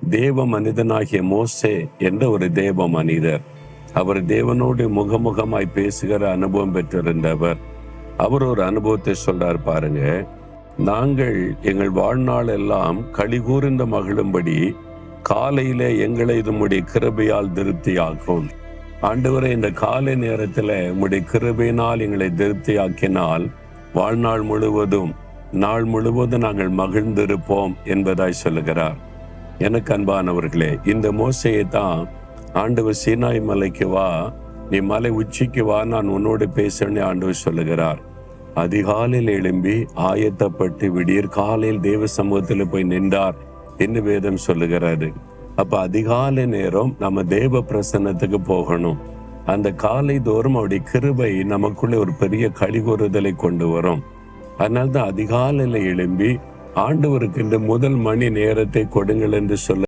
தேவ மனிதனாகிய மோசே என்ற ஒரு தேவ மனிதர். அவர் தேவனோடு முகமுகமாய் பேசுகிற அனுபவம் பெற்றிருந்தவர். அவர் ஒரு அனுபவத்தை சொல்றார் பாருங்க. நாங்கள் எங்கள் வாழ்நாள் எல்லாம் களி கூர்ந்த மகிழும்படி காலையிலே எங்களை உம்முடைய கிருபையால் திருப்தியாக்கும். ஆண்டவரே, இந்த காலை நேரத்துல உம்முடைய கிருபையினால் எங்களை திருப்தியாக்கினால் வாழ்நாள் முழுவதும் நாள் முழுவதும் நாங்கள் மகிழ்ந்திருப்போம் என்பதாய் சொல்லுகிறார். எனக்கு அன்பானவர்களே, இந்த மோசையை தான் ஆண்டவர் சீனாய் மலைக்கு வா, நீ மலை உச்சிக்கு வா, நான் உன்னோடு பேசணும்னு ஆண்டவர் சொல்லுகிறார். அதிகாலையில் எழும்பி ஆயத்தப்பட்டு விடியற் காலையில் தேவ சமூகத்தில் போய் நின்றார் என்று வேதம் சொல்லுகிறாரு. அப்ப அதிகாலை நேரம் நம்ம தேவ பிரசன்னத்துக்கு போகணும். அந்த காலை தோறும் அவருடைய கிருபை நமக்குள்ளே ஒரு பெரிய களிகூறுதலை கொண்டு வரும். அதனால்தான் அதிகாலையில எழும்பி ஆண்டவருக்கு இந்த முதல் மணி நேரத்தை கொடுங்கள் என்று சொல்ல